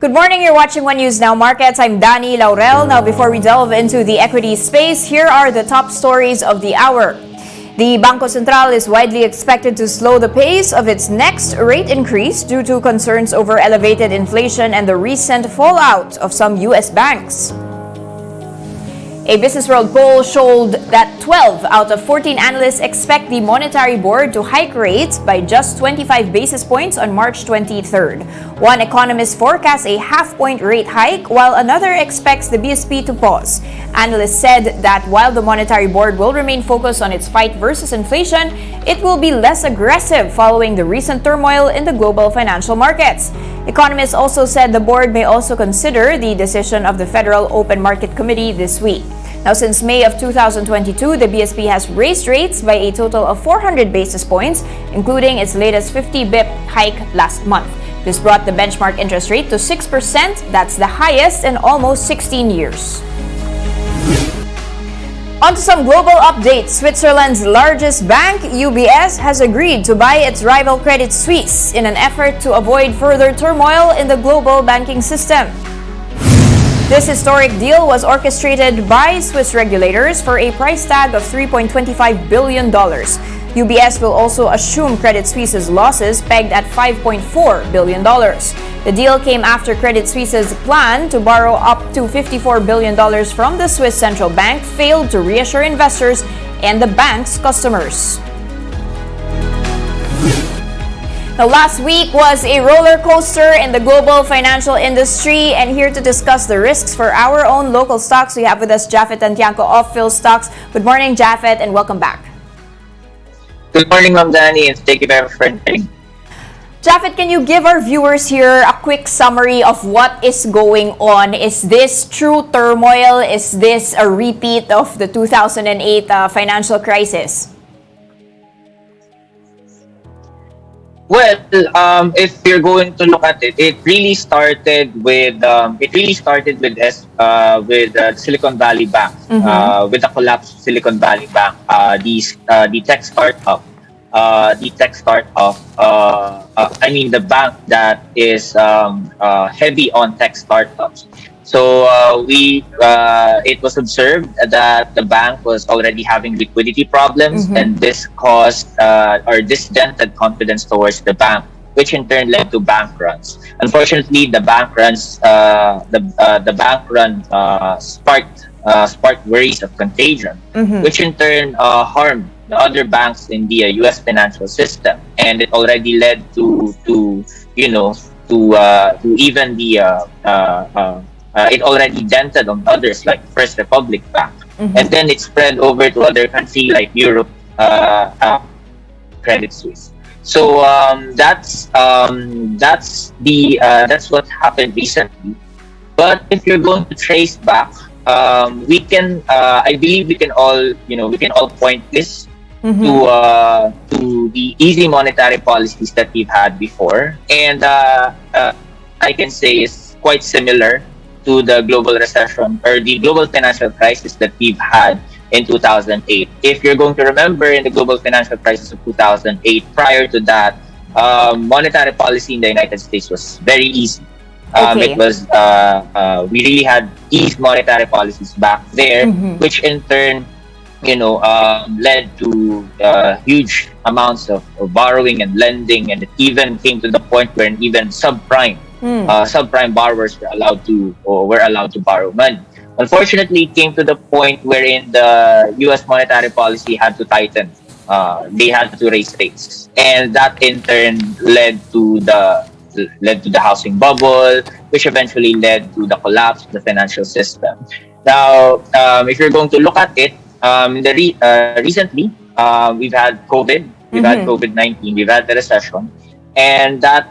Good morning, you're watching One News Now Markets. I'm Dani Laurel. Now, before we delve into the equity space, here are the top stories of the hour. The Bangko Sentral is widely expected to slow the pace of its next rate increase due to concerns over elevated inflation and the recent fallout of some U.S. banks. A Business World poll showed that 12 out of 14 analysts expect the Monetary Board to hike rates by just 25 basis points on March 23rd. One economist forecasts a half-point rate hike, while another expects the BSP to pause. Analysts said that while the Monetary Board will remain focused on its fight versus inflation, it will be less aggressive following the recent turmoil in the global financial markets. Economists also said the board may also consider the decision of the Federal Open Market Committee this week. Now, since May of 2022, the BSP has raised rates by a total of 400 basis points, including its latest 50 bip hike last month. This brought the benchmark interest rate to 6%. That's the highest in almost 16 years. On to some global updates. Switzerland's largest bank, UBS, has agreed to buy its rival Credit Suisse in an effort to avoid further turmoil in the global banking system. This historic deal was orchestrated by Swiss regulators for a price tag of $3.25 billion. UBS will also assume Credit Suisse's losses pegged at $5.4 billion. The deal came after Credit Suisse's plan to borrow up to $54 billion from the Swiss Central Bank failed to reassure investors and the bank's customers. Now, last week was a roller coaster in the global financial industry, and here to discuss the risks for our own local stocks, we have with us Japheth Tantiangco of PhilStocks. Good morning, Japheth, and welcome back. Good morning, Ma'am Dani, and thank you very much for inviting. Japheth, can you give our viewers here a quick summary of what is going on? Is this true turmoil? Is this a repeat of the 2008 financial crisis? Well, if you're going to look at it, it really started with Silicon Valley Bank, with the collapse of Silicon Valley Bank. The tech startup, the bank that is heavy on tech startups. So it was observed that the bank was already having liquidity problems, and this caused this dented confidence towards the bank, which in turn led to bank runs. Unfortunately, the bank runs sparked worries of contagion, which in turn harmed the other banks in the U.S. financial system, and it already led to even the it already dented on others like First Republic Bank, and then it spread over to other countries like Europe, Credit Suisse. So that's what happened recently. But if you're going to trace back, we can, I believe we can all point this to the easy monetary policies that we've had before, and I can say it's quite similar to the global recession or the global financial crisis that we've had in 2008. If you're going to remember, in the global financial crisis of 2008, prior to that, monetary policy in the United States was very easy. It was we really had easy monetary policies back there, which in turn, led to huge amounts of borrowing and lending, and it even came to the point where even subprime borrowers were allowed to borrow money. Unfortunately, it came to the point wherein the U.S. monetary policy had to tighten. They had to raise rates, and that in turn led to the housing bubble, which eventually led to the collapse of the financial system. Now, if you're going to look at it, recently we've had COVID, we've had COVID-19, we've had the recession, and that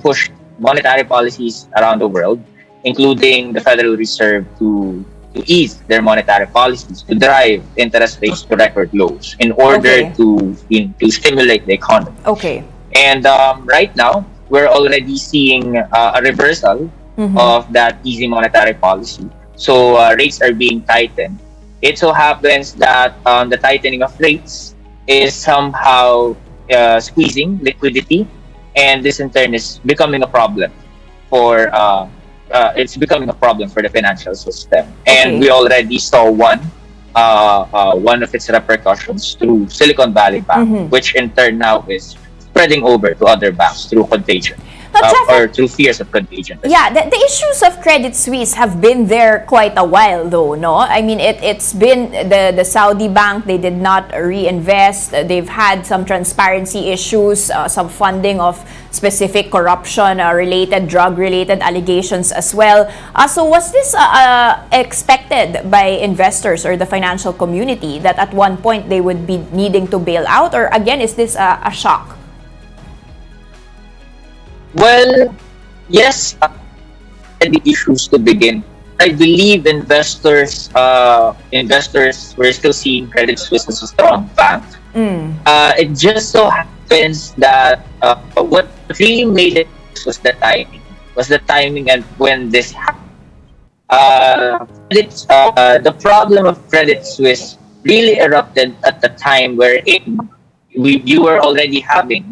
pushed monetary policies around the world, including the Federal Reserve, to ease their monetary policies, to drive interest rates to record lows in order to stimulate the economy. And right now, we're already seeing a reversal of that easy monetary policy. So rates are being tightened. It so happens that the tightening of rates is somehow squeezing liquidity, and this in turn is becoming a problem it's becoming a problem for the financial system, and Okay. we already saw one of its repercussions through Silicon Valley Bank, which in turn now is spreading over to other banks through contagion, But or Jeffrey, through fears of contagion. yeah, the issues of Credit Suisse have been there quite a while, though, no? I mean, it's been the Saudi bank, they did not reinvest. They've had some transparency issues, some funding of specific corruption related, drug related allegations as well. So, was this expected by investors or the financial community that at one point they would be needing to bail out? Or again, is this a shock? Well, yes, the issues to begin. I believe investors were still seeing Credit Suisse as a strong bank. It just so happens that what really made it was the timing. Was the timing and when this happened. The problem of Credit Suisse really erupted at the time where you were already having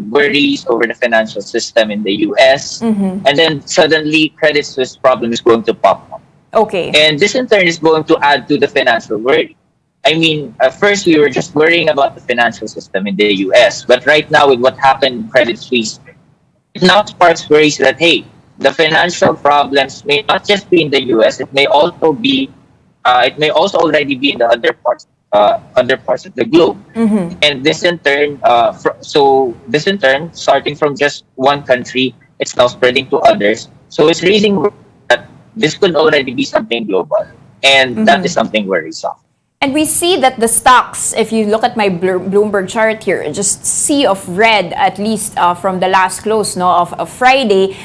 worries over the financial system in the US, and then suddenly Credit Suisse problem is going to pop up, Okay. and this in turn is going to add to the financial worry. I mean, at first we were just worrying about the financial system in the US, but right now with what happened in Credit Suisse, it now sparks worries that hey, the financial problems may not just be in the US, it may also already be in the other parts of the globe. And this in turn, this in turn, starting from just one country, it's now spreading to others. So it's raising that this could already be something global, and that is something worrisome. And we see that the stocks, if you look at my Bloomberg chart here, just sea of red, at least from the last close of Friday.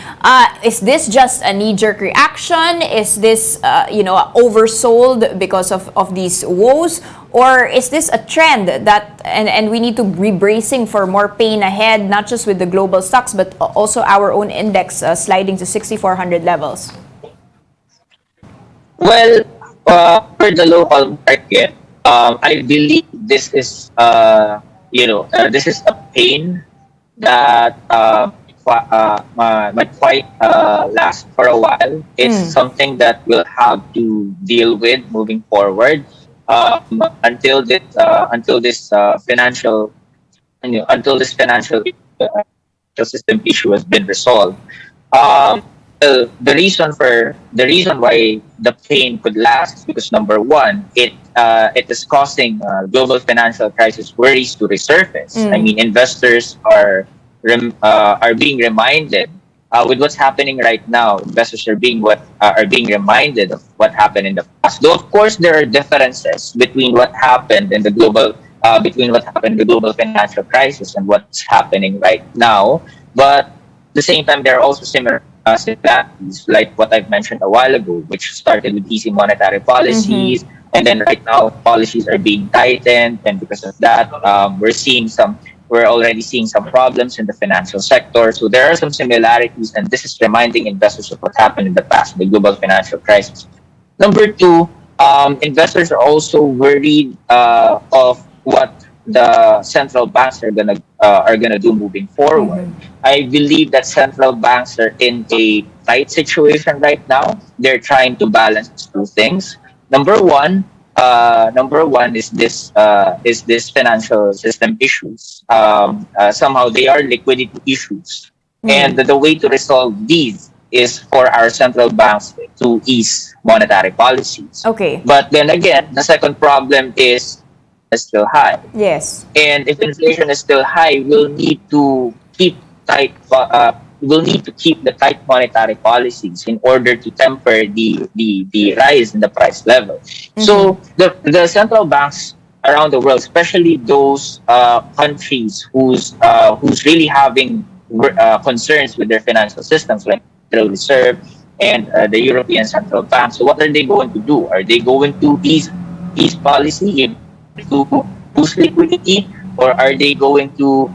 Is this just a knee-jerk reaction? Is this, oversold because of these woes? Or is this a trend that, and we need to be bracing for more pain ahead, not just with the global stocks, but also our own index sliding to 6,400 levels? Well, for the local market, I believe this is this is a pain that might quite last for a while. It's something that we'll have to deal with moving forward, until this financial system issue has been resolved. Um, the reason why the pain could last is because number one, it is causing global financial crisis worries to resurface. I mean, investors are being reminded with what's happening right now. Investors are being reminded of what happened in the past. Though of course there are differences between what happened in the global financial crisis and what's happening right now, but at the same time, there are also similarities, like what I've mentioned a while ago, which started with easy monetary policies, and then right now policies are being tightened, and because of that, we're already seeing some problems in the financial sector. So there are some similarities, and this is reminding investors of what happened in the past, the global financial crisis. Number two, investors are also worried of what the central banks are gonna do moving forward. I believe that central banks are in a tight situation right now. They're trying to balance two things. Number one is this financial system issues. Somehow they are liquidity issues, and the way to resolve these is for our central banks to ease monetary policies. Okay. But then again, the second problem is still high. Yes. And if inflation is still high, we'll need to keep the tight monetary policies in order to temper the rise in the price level. So the central banks around the world, especially those countries who's really having concerns with their financial systems, like the Federal Reserve and the European Central Bank. So what are they going to do? Are they going to ease policy to boost liquidity, or are they going to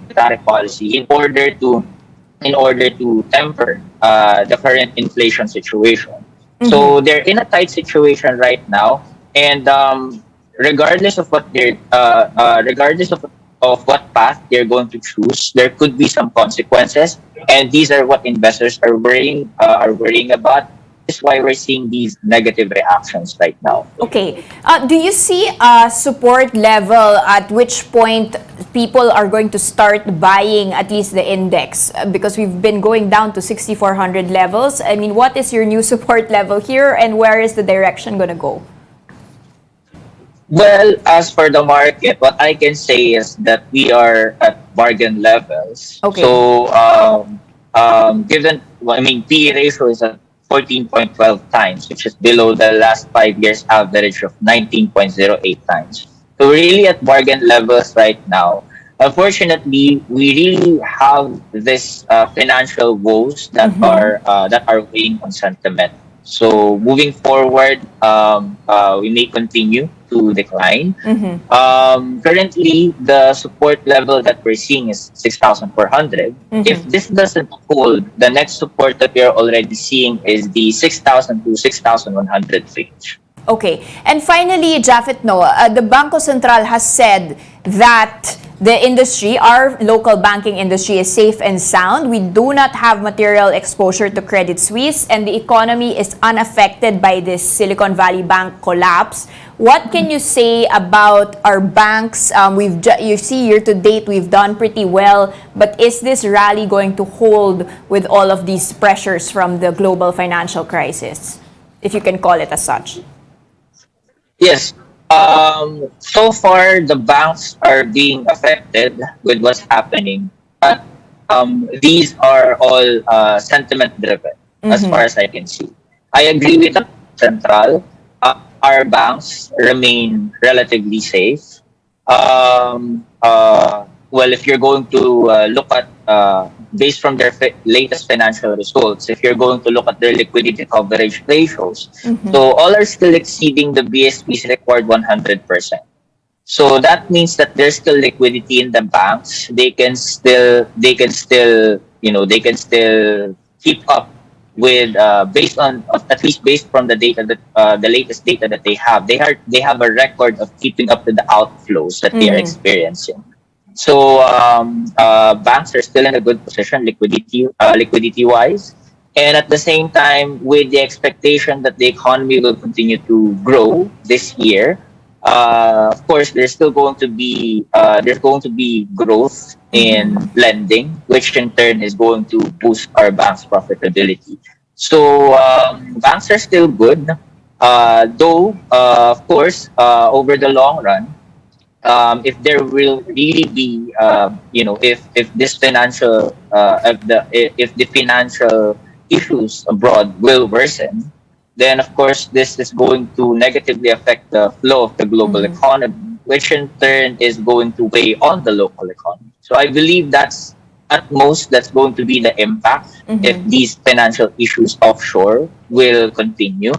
monetary policy in order to temper the current inflation situation? So they're in a tight situation right now, and regardless of what of what path they're going to choose. There could be some consequences, and these are what investors are worrying about. This is why we're seeing these negative reactions right now. Okay. Do you see a support level at which point people are going to start buying at least the index? Because we've been going down to 6,400 levels. I mean, what is your new support level here, and where is the direction going to go? Well, as for the market, what I can say is that we are at bargain levels. Okay. So, given, I mean, PE ratio is at 14.12 times, which is below the last 5 years average of 19.08 times. So, we're really at bargain levels right now. Unfortunately, we really have this financial woes that are weighing on sentiment. So moving forward, we may continue to decline. Currently, the support level that we're seeing is 6,400. If this doesn't hold, the next support that we are already seeing is the 6,000 to 6,100 range. Okay. And finally, Jafet, the Bangko Sentral has said that the industry, our local banking industry, is safe and sound. We do not have material exposure to Credit Suisse, and the economy is unaffected by this Silicon Valley Bank collapse. What can you say about our banks? You see, year to date, we've done pretty well, but is this rally going to hold with all of these pressures from the global financial crisis, if you can call it as such? Yes. So far, the banks are being affected with what's happening, but these are all sentiment driven, as far as I can see. I agree with the Central. Our banks remain relatively safe. Well, if you're going to look at, based from their latest financial results, if you're going to look at their liquidity coverage ratios, so all are still exceeding the BSP's required 100%. So that means that there's still liquidity in the banks. They can still keep up with at least based from the data that the latest data that they have. They have a record of keeping up with the outflows that they are experiencing. So banks are still in a good position liquidity wise, and at the same time, with the expectation that the economy will continue to grow this year, of course there's going to be growth in lending, which in turn is going to boost our bank's profitability. So banks are still good, though of course over the long run, if there will really be, if this financial, if the financial issues abroad will worsen, then of course this is going to negatively affect the flow of the global economy, which in turn is going to weigh on the local economy. So I believe that's going to be the impact if these financial issues offshore will continue.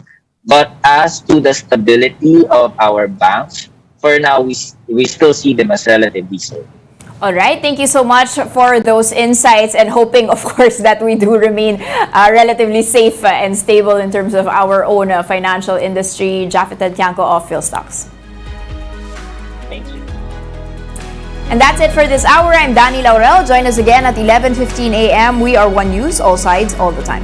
But as to the stability of our banks, for now, we still see them as relatively safe. All right. Thank you so much for those insights, and hoping, of course, that we do remain relatively safe and stable in terms of our own financial industry. Jafet Tiangco of PhilStocks. Thank you. And that's it for this hour. I'm Danny Laurel. Join us again at 11:15 a.m. We are One News, all sides, all the time.